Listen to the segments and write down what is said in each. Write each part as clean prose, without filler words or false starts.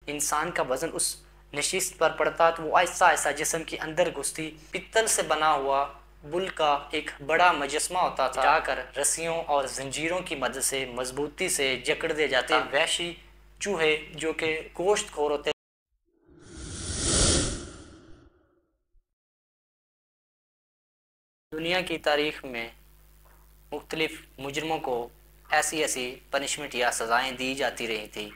انسان کا وزن اس نشست پر پڑتا تو وہ آہستہ آہستہ جسم کے اندر گھستی، پتل سے بنا ہوا بل کا ایک بڑا مجسمہ ہوتا تھا، جا کر رسیوں اور زنجیروں کی مدد سے مضبوطی سے جکڑ دے جاتے وحشی چوہے جو کہ گوشت خور ہوتے۔ دنیا کی تاریخ میں مختلف مجرموں کو ایسی ایسی پنشمنٹ یا سزائیں دی جاتی رہی تھی،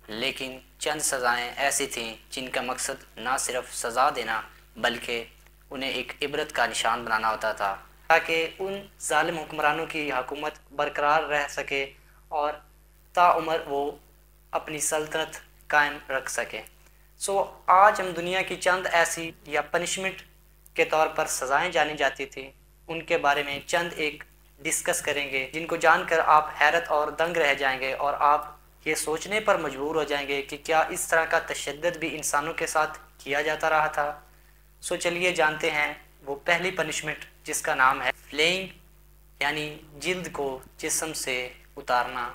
لیکن چند سزائیں ایسی تھیں جن کا مقصد نہ صرف سزا دینا بلکہ انہیں ایک عبرت کا نشان بنانا ہوتا تھا، تاکہ ان ظالم حکمرانوں کی حکومت برقرار رہ سکے اور تاعمر وہ اپنی سلطنت قائم رکھ سکے۔ آج ہم دنیا کی چند ایسی یا پنشمنٹ کے طور پر سزائیں جانی جاتی تھی ان کے بارے میں چند ایک ڈسکس کریں گے، جن کو جان کر آپ حیرت اور دنگ رہ جائیں گے اور آپ یہ سوچنے پر مجبور ہو جائیں گے کہ کیا اس طرح کا تشدد بھی انسانوں کے ساتھ کیا جاتا رہا تھا۔ چلیے جانتے ہیں وہ پہلی پنشمنٹ جس کا نام ہے فلیئنگ، یعنی جلد کو جسم سے اتارنا۔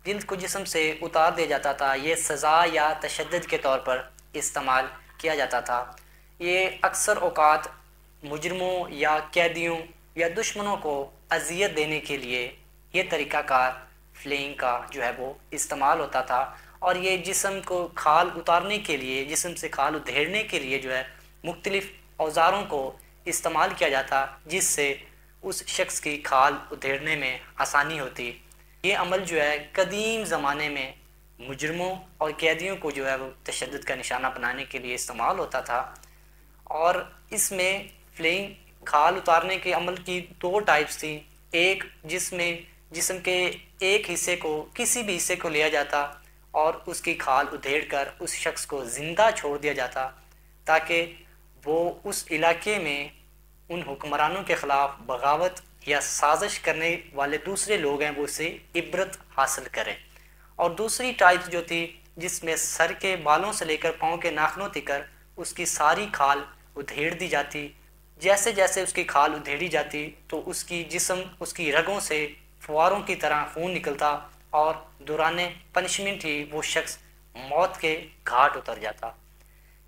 جلد کو جسم سے اتار دیا جاتا تھا، یہ سزا یا تشدد کے طور پر استعمال کیا جاتا تھا۔ یہ اکثر اوقات مجرموں یا قیدیوں یا دشمنوں کو اذیت دینے کے لیے یہ طریقہ کار فلیئنگ کا جو ہے وہ استعمال ہوتا تھا، اور یہ جسم کو کھال اتارنے کے لیے، جسم سے کھال ادھیڑنے کے لیے جو ہے مختلف اوزاروں کو استعمال کیا جاتا جس سے اس شخص کی کھال ادھیڑنے میں آسانی ہوتی۔ یہ عمل جو ہے قدیم زمانے میں مجرموں اور قیدیوں کو جو ہے وہ تشدد کا نشانہ بنانے کے لیے استعمال ہوتا تھا، اور اس میں فلیئنگ کھال اتارنے کے عمل کی دو ٹائپس تھیں۔ ایک جس میں جسم کے ایک حصے کو، کسی بھی حصے کو لیا جاتا اور اس کی کھال ادھیڑ کر اس شخص کو زندہ چھوڑ دیا جاتا تاکہ وہ اس علاقے میں ان حکمرانوں کے خلاف بغاوت یا سازش کرنے والے دوسرے لوگ ہیں وہ اسے عبرت حاصل کریں۔ اور دوسری ٹائپ جو تھی جس میں سر کے بالوں سے لے کر پاؤں کے ناخنوں تک اس کی ساری کھال ادھیڑ دی جاتی۔ جیسے جیسے اس کی کھال ادھیڑی جاتی تو اس کی جسم، اس کی رگوں سے فواروں کی طرح خون نکلتا اور دوران پنشمنٹ ہی وہ شخص موت کے گھاٹ اتر جاتا۔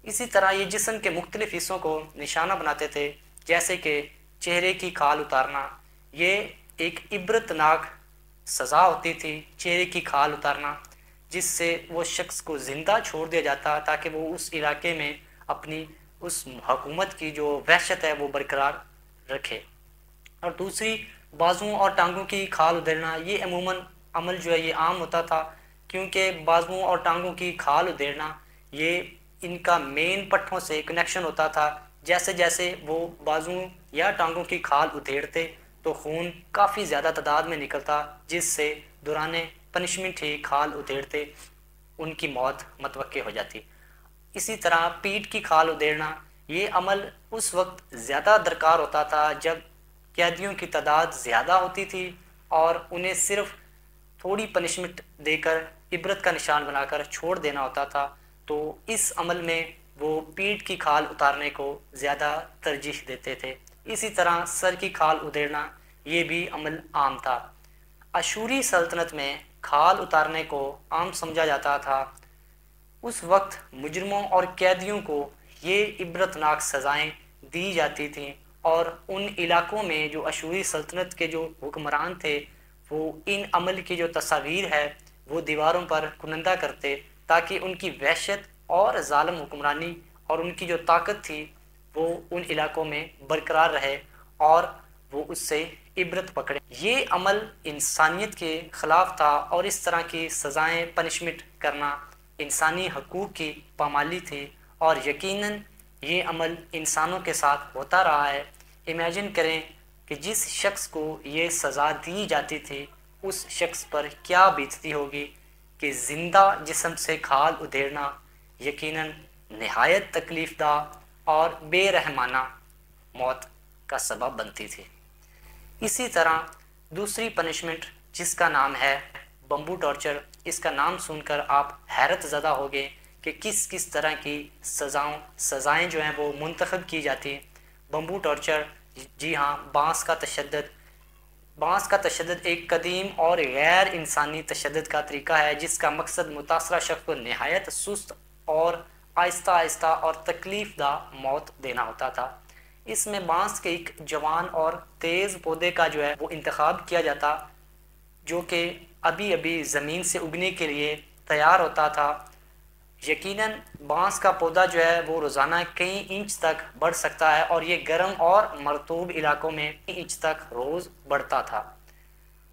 اسی طرح یہ جسم کے مختلف حصوں کو نشانہ بناتے تھے، جیسے کہ چہرے کی کھال اتارنا، یہ ایک عبرتناک سزا ہوتی تھی، چہرے کی کھال اتارنا، جس سے وہ شخص کو زندہ چھوڑ دیا جاتا تاکہ وہ اس علاقے میں اپنی اس حکومت کی جو وحشت ہے وہ برقرار رکھے۔ اور دوسری بازوؤں اور ٹانگوں کی کھال ادھیڑنا، یہ عموماً عمل جو ہے یہ عام ہوتا تھا، کیونکہ بازوؤں اور ٹانگوں کی کھال ادھیڑنا یہ ان کا مین پٹھوں سے کنیکشن ہوتا تھا۔ جیسے جیسے وہ بازوؤں یا ٹانگوں کی کھال ادھیڑتے تو خون کافی زیادہ تعداد میں نکلتا، جس سے دوران پنشمنٹ ہی کھال ادھیڑتے ان کی موت متوقع ہو جاتی۔ اسی طرح پیٹھ کی کھال ادھیڑنا، یہ عمل اس وقت زیادہ درکار ہوتا تھا جب قیدیوں کی تعداد زیادہ ہوتی تھی اور انہیں صرف تھوڑی پنشمنٹ دے کر عبرت کا نشان بنا کر چھوڑ دینا ہوتا تھا، تو اس عمل میں وہ پیٹھ کی کھال اتارنے کو زیادہ ترجیح دیتے تھے۔ اسی طرح سر کی کھال ادھیڑنا یہ بھی عمل عام تھا۔ اشوری سلطنت میں کھال اتارنے کو عام سمجھا جاتا تھا۔ اس وقت مجرموں اور قیدیوں کو یہ عبرتناک سزائیں دی جاتی تھیں، اور ان علاقوں میں جو اشوری سلطنت کے جو حکمران تھے وہ ان عمل کی جو تصاویر ہے وہ دیواروں پر کنندہ کرتے تاکہ ان کی وحشت اور ظالم حکمرانی اور ان کی جو طاقت تھی وہ ان علاقوں میں برقرار رہے اور وہ اس سے عبرت پکڑے۔ یہ عمل انسانیت کے خلاف تھا، اور اس طرح کی سزائیں پنشمنٹ کرنا انسانی حقوق کی پامالی تھی، اور یقیناً یہ عمل انسانوں کے ساتھ ہوتا رہا ہے۔ امیجن کریں کہ جس شخص کو یہ سزا دی جاتی تھی اس شخص پر کیا بیتتی ہوگی کہ زندہ جسم سے کھال ادھیڑنا یقیناً نہایت تکلیف دہ اور بے رحمانہ موت کا سبب بنتی تھی۔ اسی طرح دوسری پنشمنٹ جس کا نام ہے بمبو ٹارچر، اس کا نام سن کر آپ حیرت زدہ ہوگے کہ کس کس طرح کی سزائیں جو ہیں وہ منتخب کی جاتی۔ بمبو ٹارچر، جی ہاں، بانس کا تشدد، بانس کا تشدد ایک قدیم اور غیر انسانی تشدد کا طریقہ ہے جس کا مقصد متاثرہ شخص کو نہایت سست اور آہستہ آہستہ اور تکلیف دہ موت دینا ہوتا تھا۔ اس میں بانس کے ایک جوان اور تیز پودے کا جو ہے وہ انتخاب کیا جاتا جو کہ ابھی ابھی زمین سے اگنے کے لیے تیار ہوتا تھا۔ یقیناً بانس کا پودا جو ہے وہ روزانہ کئی انچ تک بڑھ سکتا ہے اور یہ گرم اور مرطوب علاقوں میں کئی انچ تک روز بڑھتا تھا۔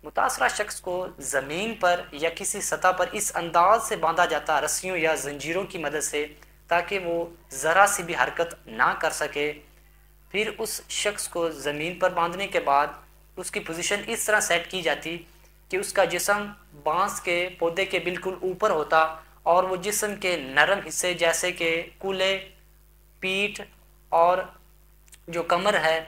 متاثرہ شخص کو زمین پر یا کسی سطح پر اس انداز سے باندھا جاتا رسیوں یا زنجیروں کی مدد سے تاکہ وہ ذرا سی بھی حرکت نہ کر سکے۔ پھر اس شخص کو زمین پر باندھنے کے بعد اس کی پوزیشن اس طرح سیٹ کی جاتی کہ اس کا جسم بانس کے پودے کے بالکل اوپر ہوتا اور وہ جسم کے نرم حصے جیسے کہ کولے، پیٹھ اور جو کمر ہے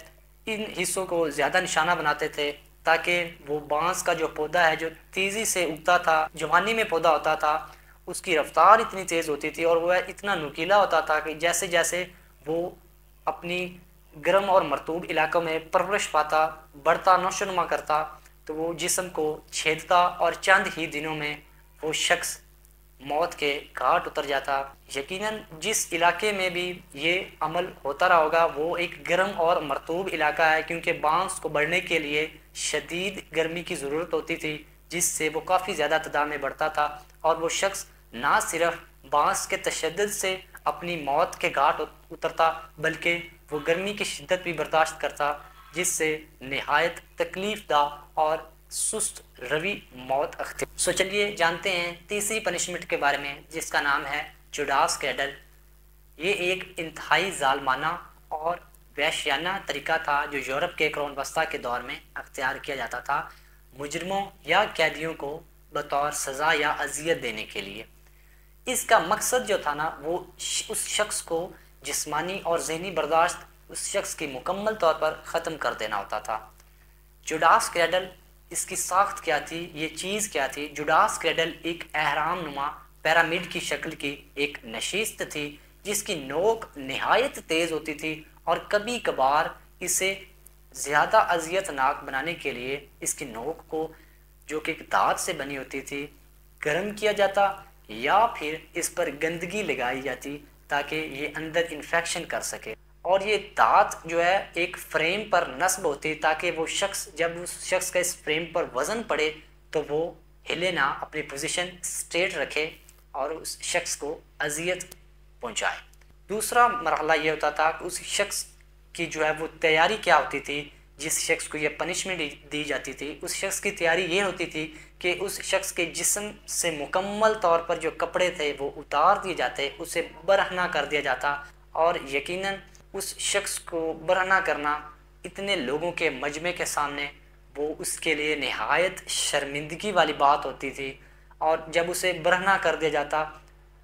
ان حصوں کو زیادہ نشانہ بناتے تھے تاکہ وہ بانس کا جو پودا ہے جو تیزی سے اگتا تھا، جوانی میں پودا ہوتا تھا، اس کی رفتار اتنی تیز ہوتی تھی اور وہ اتنا نوکیلا ہوتا تھا کہ جیسے جیسے وہ اپنی گرم اور مرطوب علاقوں میں پرورش پاتا، بڑھتا، نشو نما کرتا تو وہ جسم کو چھیدتا اور چند ہی دنوں میں وہ شخص موت کے گھاٹ اتر جاتا۔ یقیناً جس علاقے میں بھی یہ عمل ہوتا رہا ہوگا وہ ایک گرم اور مرطوب علاقہ ہے کیونکہ بانس کو بڑھنے کے لیے شدید گرمی کی ضرورت ہوتی تھی جس سے وہ کافی زیادہ تعداد میں بڑھتا تھا اور وہ شخص نہ صرف بانس کے تشدد سے اپنی موت کے گھاٹ اترتا بلکہ وہ گرمی کی شدت بھی برداشت کرتا جس سے نہایت تکلیف دہ اور سست روی موت اختیار۔ چلیے جانتے ہیں تیسری پنشمنٹ کے بارے میں جس کا نام ہے جوڈاس کریڈل۔ یہ ایک انتہائی ظالمانہ اور وحشیانہ طریقہ تھا جو یورپ کے قرون وسطیٰ کے دور میں اختیار کیا جاتا تھا مجرموں یا قیدیوں کو بطور سزا یا اذیت دینے کے لیے۔ اس کا مقصد جو تھا نا وہ اس شخص کو جسمانی اور ذہنی برداشت اس شخص کی مکمل طور پر ختم کر دینا ہوتا تھا۔ جوڈاس کریڈل، اس کی ساخت کیا تھی، یہ چیز کیا تھی؟ جوڈاس کریڈل ایک اہرام نما پیرامڈ کی شکل کی ایک نشست تھی جس کی نوک نہایت تیز ہوتی تھی اور کبھی کبھار اسے زیادہ اذیت ناک بنانے کے لیے اس کی نوک کو جو کہ دانت سے بنی ہوتی تھی گرم کیا جاتا یا پھر اس پر گندگی لگائی جاتی تاکہ یہ اندر انفیکشن کر سکے، اور یہ دانت جو ہے ایک فریم پر نصب ہوتی تاکہ وہ شخص جب اس شخص کا اس فریم پر وزن پڑے تو وہ ہلے نہ، اپنی پوزیشن اسٹریٹ رکھے اور اس شخص کو اذیت پہنچائے۔ دوسرا مرحلہ یہ ہوتا تھا کہ اس شخص کی جو ہے وہ تیاری کیا ہوتی تھی، جس شخص کو یہ پنشمنٹ دی جاتی تھی اس شخص کی تیاری یہ ہوتی تھی کہ اس شخص کے جسم سے مکمل طور پر جو کپڑے تھے وہ اتار دیے جاتے، اسے برہنہ کر دیا جاتا، اور یقیناً اس شخص کو برہنہ کرنا اتنے لوگوں کے مجمع کے سامنے وہ اس کے لیے نہایت شرمندگی والی بات ہوتی تھی، اور جب اسے برہنہ کر دیا جاتا،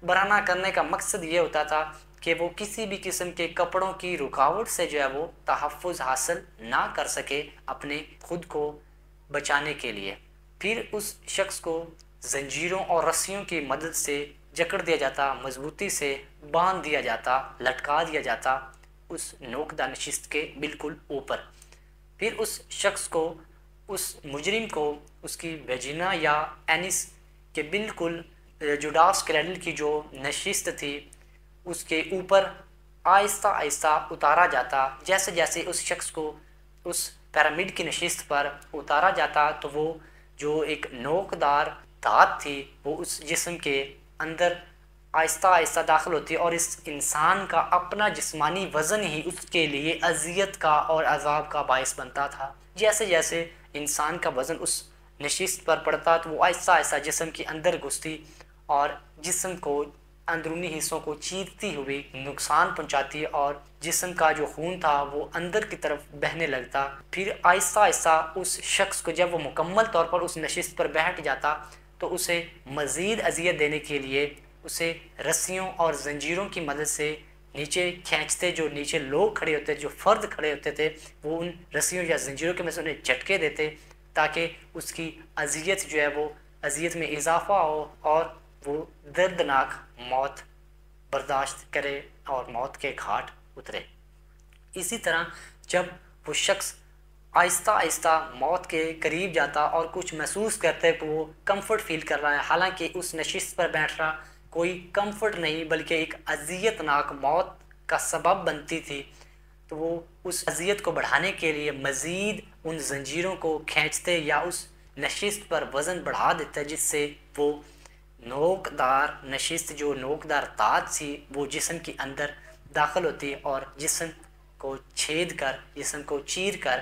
برہنہ کرنے کا مقصد یہ ہوتا تھا کہ وہ کسی بھی قسم کے کپڑوں کی رکاوٹ سے جو ہے وہ تحفظ حاصل نہ کر سکے اپنے خود کو بچانے کے لیے۔ پھر اس شخص کو زنجیروں اور رسیوں کی مدد سے جکڑ دیا جاتا، مضبوطی سے باندھ دیا جاتا، لٹکا دیا جاتا اس نوکدہ نشست کے بالکل اوپر۔ پھر اس شخص کو، اس مجرم کو اس کی ویجینا یا اینس کے بالکل جوڈاس کریڈل کی جو نشست تھی اس کے اوپر آہستہ آہستہ اتارا جاتا۔ جیسے جیسے اس شخص کو اس پیرامڈ کی نشست پر اتارا جاتا تو وہ جو ایک نوکدار دھات تھی وہ اس جسم کے اندر آہستہ آہستہ داخل ہوتی اور اس انسان کا اپنا جسمانی وزن ہی اس کے لیے اذیت کا اور عذاب کا باعث بنتا تھا۔ جیسے جیسے انسان کا وزن اس نشست پر پڑتا تو وہ آہستہ آہستہ جسم کے اندر گھستی اور جسم کو، اندرونی حصوں کو چیرتی ہوئی نقصان پہنچاتی اور جسم کا جو خون تھا وہ اندر کی طرف بہنے لگتا۔ پھر آہستہ آہستہ اس شخص کو جب وہ مکمل طور پر اس نشست پر بیٹھ جاتا تو اسے مزید اذیت دینے کے لیے اسے رسیوں اور زنجیروں کی مدد سے نیچے کھینچتے، جو نیچے لوگ کھڑے ہوتے، جو فرد کھڑے ہوتے تھے وہ ان رسیوں یا زنجیروں کے مدد سے انہیں جھٹکے دیتے تاکہ اس کی اذیت جو ہے وہ اذیت میں اضافہ ہو اور وہ دردناک موت برداشت کرے اور موت کے گھاٹ اترے۔ اسی طرح جب وہ شخص آہستہ آہستہ موت کے قریب جاتا اور کچھ محسوس کرتے کہ وہ کمفرٹ فیل کر رہا ہے، حالانکہ اس نشست پر بیٹھ رہا کوئی کمفرٹ نہیں بلکہ ایک اذیت ناک موت کا سبب بنتی تھی۔ تو وہ اس اذیت کو بڑھانے کے لیے مزید ان زنجیروں کو کھینچتے یا اس نشست پر وزن بڑھا دیتے، جس سے وہ نوکدار نشست جو نوکدار تار تھی وہ جسم کے اندر داخل ہوتی اور جسم کو چھید کر، جسم کو چیر کر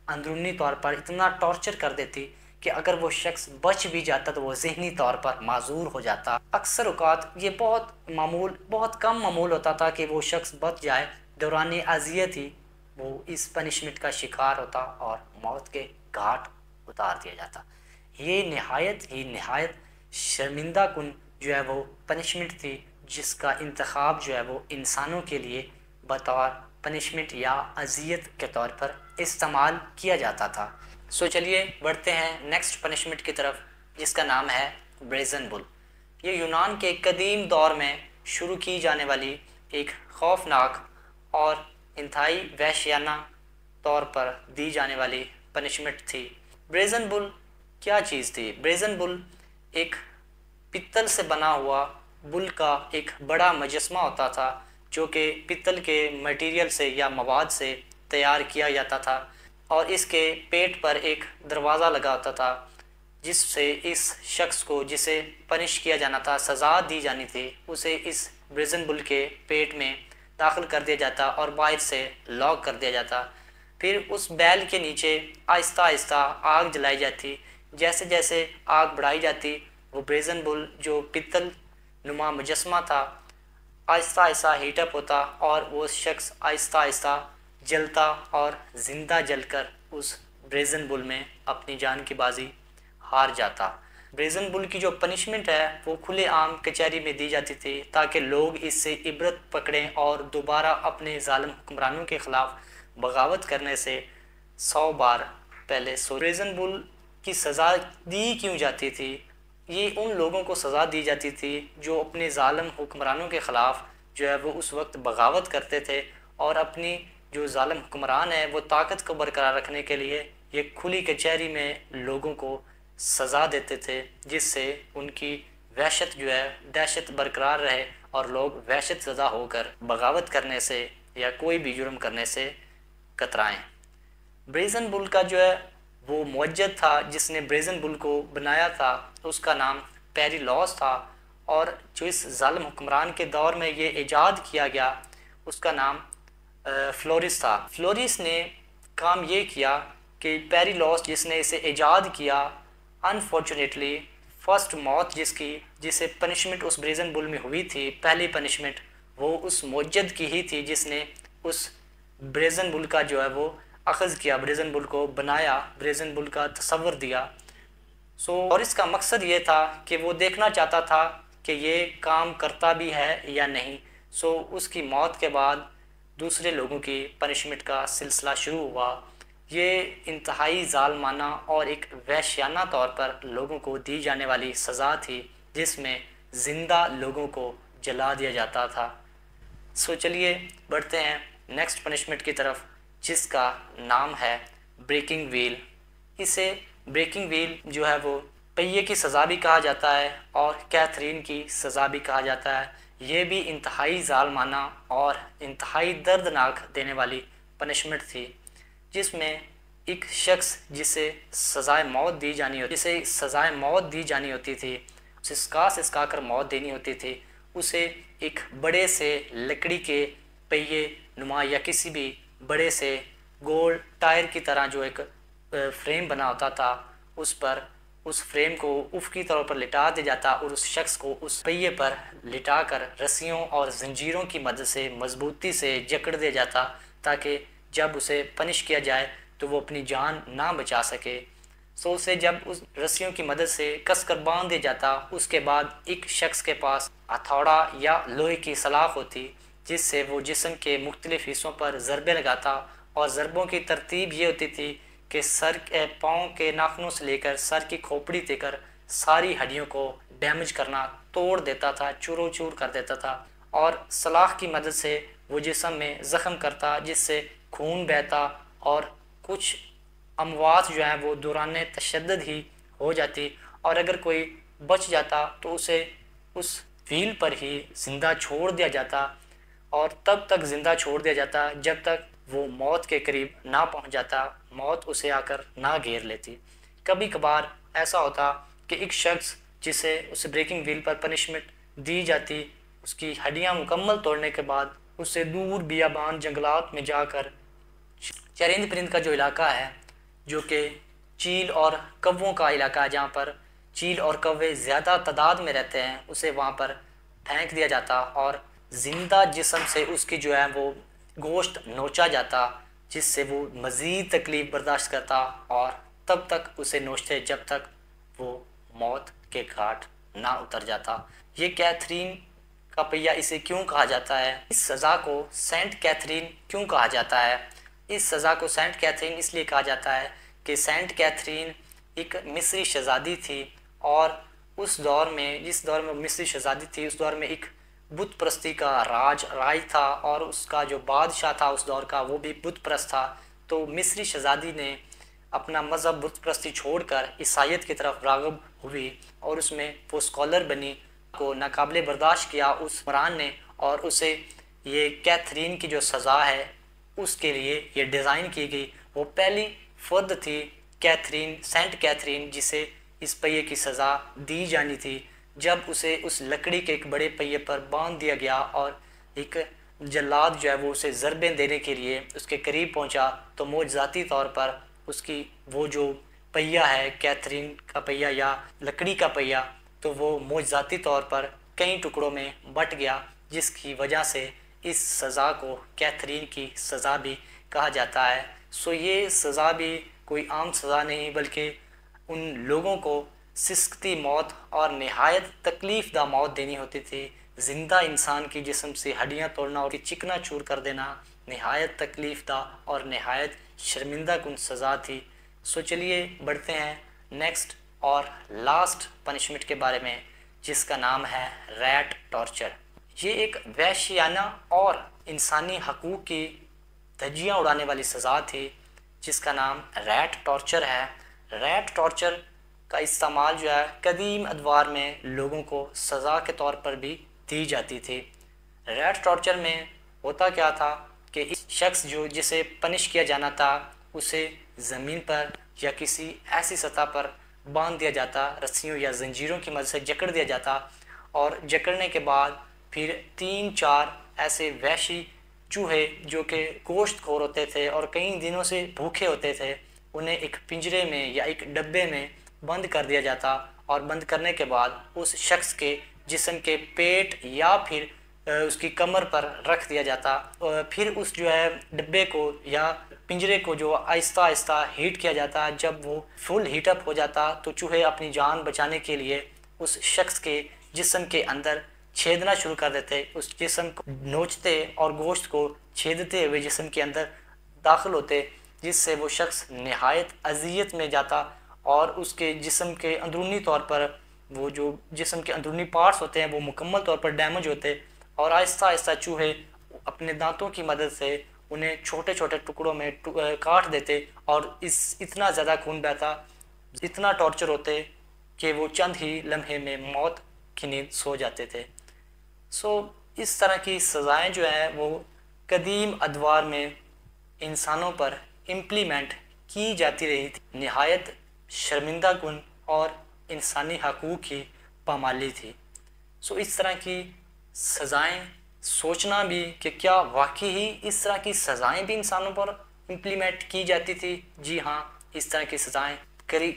اندرونی طور پر اتنا ٹارچر کر دیتی کہ اگر وہ شخص بچ بھی جاتا تو وہ ذہنی طور پر معذور ہو جاتا۔ اکثر اوقات یہ بہت کم معمول ہوتا تھا کہ وہ شخص بچ جائے، دوران اذیت ہی وہ اس پنشمنٹ کا شکار ہوتا اور موت کے گھاٹ اتار دیا جاتا۔ یہ نہایت شرمندہ کن جو ہے وہ پنشمنٹ تھی، جس کا انتخاب جو ہے وہ انسانوں کے لیے بطور پنشمنٹ یا اذیت کے طور پر استعمال کیا جاتا تھا۔ چلیے بڑھتے ہیں نیکسٹ پنشمنٹ کی طرف، جس کا نام ہے بریزن بل۔ یہ یونان کے قدیم دور میں شروع کی جانے والی ایک خوفناک اور انتہائی وحشیانہ طور پر دی جانے والی پنشمنٹ تھی۔ بریزن بل کیا چیز تھی؟ بریزن بل ایک پتل سے بنا ہوا بل کا ایک بڑا مجسمہ ہوتا تھا، جو کہ پتل کے مٹیریل سے یا مواد سے تیار کیا جاتا تھا، اور اس کے پیٹ پر ایک دروازہ لگا ہوتا تھا، جس سے اس شخص کو جسے پنش کیا جانا تھا، سزا دی جانی تھی، اسے اس بریزن بل کے پیٹ میں داخل کر دیا جاتا اور باہر سے لاک کر دیا جاتا۔ پھر اس بیل کے نیچے آہستہ آہستہ آگ جلائی جاتی۔ جیسے جیسے آگ بڑھائی جاتی، وہ بریزن بل جو پتل نما مجسمہ تھا آہستہ آہستہ ہیٹ اپ ہوتا اور وہ شخص آہستہ آہستہ جلتا اور زندہ جل کر اس بریزن بل میں اپنی جان کی بازی ہار جاتا۔ بریزن بل کی جو پنشمنٹ ہے وہ کھلے عام کچہری میں دی جاتی تھی، تاکہ لوگ اس سے عبرت پکڑیں اور دوبارہ اپنے ظالم حکمرانوں کے خلاف بغاوت کرنے سے 100 بار پہلے بریزن بل کی سزا دی کیوں جاتی تھی؟ یہ ان لوگوں کو سزا دی جاتی تھی جو اپنے ظالم حکمرانوں کے خلاف جو ہے وہ اس وقت بغاوت کرتے تھے، اور اپنی جو ظالم حکمران ہے وہ طاقت کو برقرار رکھنے کے لیے یہ کھلی کچہری میں لوگوں کو سزا دیتے تھے، جس سے ان کی وحشت جو ہے دہشت برقرار رہے اور لوگ وحشت زدہ ہو کر بغاوت کرنے سے یا کوئی بھی جرم کرنے سے کترائیں۔ بریزن بل کا جو ہے وہ موجد تھا جس نے بریزن بل کو بنایا تھا، اس کا نام پیریلاس تھا، اور جو اس ظالم حکمران کے دور میں یہ ایجاد کیا گیا اس کا نام فلورس تھا۔ فلورس نے کام یہ کیا کہ پیریلاس جس نے اسے ایجاد کیا، انفارچونیٹلی فرسٹ موت جسے پنشمنٹ اس بریزن بل میں ہوئی تھی، پہلی پنشمنٹ وہ اس موجد کی ہی تھی جس نے اس بریزن بل کا جو ہے وہ اخذ کیا، بریزن بل کو بنایا، بریزن بل کا تصور دیا۔ اور اس کا مقصد یہ تھا کہ وہ دیکھنا چاہتا تھا کہ یہ کام کرتا بھی ہے یا نہیں۔ اس کی موت کے بعد دوسرے لوگوں کی پنشمنٹ کا سلسلہ شروع ہوا۔ یہ انتہائی ظالمانہ اور ایک وحشیانہ طور پر لوگوں کو دی جانے والی سزا تھی، جس میں زندہ لوگوں کو جلا دیا جاتا تھا۔ چلیے بڑھتے ہیں نیکسٹ پنشمنٹ کی طرف، جس کا نام ہے بریکنگ ویل۔ اسے بریکنگ ویل جو ہے وہ پہیے کی سزا بھی کہا جاتا ہے اور کیتھرین کی سزا بھی کہا جاتا ہے۔ یہ بھی انتہائی ظالمانہ اور انتہائی دردناک دینے والی پنشمنٹ تھی، جس میں ایک شخص جسے سزائے موت دی جانی ہوتی تھی، اسے سکا کر موت دینی ہوتی تھی، اسے ایک بڑے سے لکڑی کے پہیے نما یا کسی بھی بڑے سے گول ٹائر کی طرح جو ایک فریم بنا ہوتا تھا، اس پر اس فریم کو افقی طور پر لٹا دیا جاتا اور اس شخص کو اس پہیے پر لٹا کر رسیوں اور زنجیروں کی مدد سے مضبوطی سے جکڑ دیا جاتا، تاکہ جب اسے پنش کیا جائے تو وہ اپنی جان نہ بچا سکے۔ اسے جب اس رسیوں کی مدد سے کس کر باندھ دیا جاتا، اس کے بعد ایک شخص کے پاس ہتھوڑا یا لوہے کی سلاخ ہوتی، جس سے وہ جسم کے مختلف حصوں پر ضربے لگاتا، اور ضربوں کی ترتیب یہ ہوتی تھی کہ پاؤں کے ناخنوں سے لے کر سر کی کھوپڑی تک ساری ہڈیوں کو ڈیمیج کرنا، توڑ دیتا تھا، چورو چور کر دیتا تھا، اور سلاخ کی مدد سے وہ جسم میں زخم کرتا، جس سے خون بہتا اور کچھ اموات جو ہیں وہ دوران تشدد ہی ہو جاتی، اور اگر کوئی بچ جاتا تو اسے اس ویل پر ہی زندہ چھوڑ دیا جاتا، اور تب تک زندہ چھوڑ دیا جاتا جب تک وہ موت کے قریب نہ پہنچ جاتا، موت اسے آ کر نہ گھیر لیتی۔ کبھی کبھار ایسا ہوتا کہ ایک شخص جسے اس بریکنگ ویل پر پنشمنٹ دی جاتی، اس کی ہڈیاں مکمل توڑنے کے بعد اسے دور بیابان جنگلات میں جا کر چرند پرند کا جو علاقہ ہے، جو کہ چیل اور کووں کا علاقہ ہے، جہاں پر چیل اور کوے زیادہ تعداد میں رہتے ہیں، اسے وہاں پر پھینک دیا جاتا اور زندہ جسم سے اس کی جو ہے وہ گوشت نوچا جاتا، جس سے وہ مزید تکلیف برداشت کرتا، اور تب تک اسے نوچتے جب تک وہ موت کے گھاٹ نہ اتر جاتا۔ یہ کیتھرین کا پہیہ اسے کیوں کہا جاتا ہے؟ اس سزا کو سینٹ کیتھرین کیوں کہا جاتا ہے؟ اس سزا کو سینٹ کیتھرین اس لیے کہا جاتا ہے کہ سینٹ کیتھرین ایک مصری شہزادی تھی، اور اس دور میں جس دور میں مصری شہزادی تھی اس دور میں ایک بت پرستی کا راج تھا، اور اس کا جو بادشاہ تھا اس دور کا وہ بھی بت پرست تھا۔ تو مصری شہزادی نے اپنا مذہب بت پرستی چھوڑ کر عیسائیت کی طرف راغب ہوئی، اور اس میں وہ اسکالر بنی، کو ناقابل برداشت کیا اس حکمران نے، اور اسے یہ کیتھرین کی جو سزا ہے اس کے لیے یہ ڈیزائن کی گئی۔ وہ پہلی فرد تھی کیتھرین، سینٹ کیتھرین، جسے اس پہیے کی سزا دی جانی تھی۔ جب اسے اس لکڑی کے ایک بڑے پہیے پر باندھ دیا گیا اور ایک جلاد جو ہے وہ اسے ضربیں دینے کے لیے اس کے قریب پہنچا، تو معجزاتی طور پر اس کی وہ جو پہیہ ہے کیتھرین کا پہیہ یا لکڑی کا پہیہ، تو وہ معجزاتی طور پر کئی ٹکڑوں میں بٹ گیا، جس کی وجہ سے اس سزا کو کیتھرین کی سزا بھی کہا جاتا ہے۔ سو یہ سزا بھی کوئی عام سزا نہیں، بلکہ ان لوگوں کو سسکتی موت اور نہایت تکلیف دہ موت دینی ہوتی تھی۔ زندہ انسان کی جسم سے ہڈیاں توڑنا اور چکنا چور کر دینا نہایت تکلیف دہ اور نہایت شرمندہ کن سزا تھی۔ سو چلیے بڑھتے ہیں نیکسٹ اور لاسٹ پنشمنٹ کے بارے میں، جس کا نام ہے ریٹ ٹارچر۔ یہ ایک وحشیانہ اور انسانی حقوق کی دھجیاں اڑانے والی سزا تھی، جس کا نام ریٹ ٹارچر ہے۔ ریٹ ٹارچر کا استعمال جو ہے قدیم ادوار میں لوگوں کو سزا کے طور پر بھی دی جاتی تھی۔ ریٹ ٹارچر میں ہوتا کیا تھا کہ اس شخص جسے پنش کیا جانا تھا اسے زمین پر یا کسی ایسی سطح پر باندھ دیا جاتا، رسیوں یا زنجیروں کی مدد سے جکڑ دیا جاتا، اور جکڑنے کے بعد پھر 3-4 ایسے وحشی چوہے جو کہ گوشت خور ہوتے تھے اور کئی دنوں سے بھوکے ہوتے تھے، انہیں ایک پنجرے میں یا ایک ڈبے میں بند کر دیا جاتا، اور بند کرنے کے بعد اس شخص کے جسم کے پیٹ یا پھر اس کی کمر پر رکھ دیا جاتا، پھر اس جو ہے ڈبے کو یا پنجرے کو جو آہستہ آہستہ ہیٹ کیا جاتا۔ جب وہ فل ہیٹ اپ ہو جاتا تو چوہے اپنی جان بچانے کے لیے اس شخص کے جسم کے اندر چھیدنا شروع کر دیتے، اس جسم کو نوچتے اور گوشت کو چھیدتے ہوئے جسم کے اندر داخل ہوتے، جس سے وہ شخص نہایت اذیت میں جاتا، اور اس کے جسم کے اندرونی طور پر وہ جو جسم کے اندرونی پارٹس ہوتے ہیں وہ مکمل طور پر ڈیمیج ہوتے، اور آہستہ آہستہ چوہے اپنے دانتوں کی مدد سے انہیں چھوٹے چھوٹے ٹکڑوں میں کاٹ دیتے، اور اتنا زیادہ خون بہتا، اتنا ٹارچر ہوتے کہ وہ چند ہی لمحے میں موت کی نیند سو جاتے تھے۔ سو اس طرح کی سزائیں جو ہیں وہ قدیم ادوار میں انسانوں پر امپلیمنٹ کی جاتی رہی تھی، نہایت شرمندہ کن اور انسانی حقوق کی پامالی تھی۔ سو اس طرح کی سزائیں سوچنا بھی کہ کیا واقعی ہی اس طرح کی سزائیں بھی انسانوں پر امپلیمنٹ کی جاتی تھی؟ جی ہاں، اس طرح کی سزائیں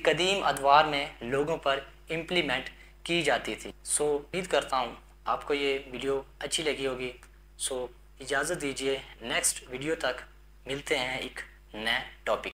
قدیم ادوار میں لوگوں پر امپلیمنٹ کی جاتی تھی۔ سو امید کرتا ہوں آپ کو یہ ویڈیو اچھی لگی ہوگی۔ سو اجازت دیجیے، نیکسٹ ویڈیو تک ملتے ہیں ایک نئے ٹاپک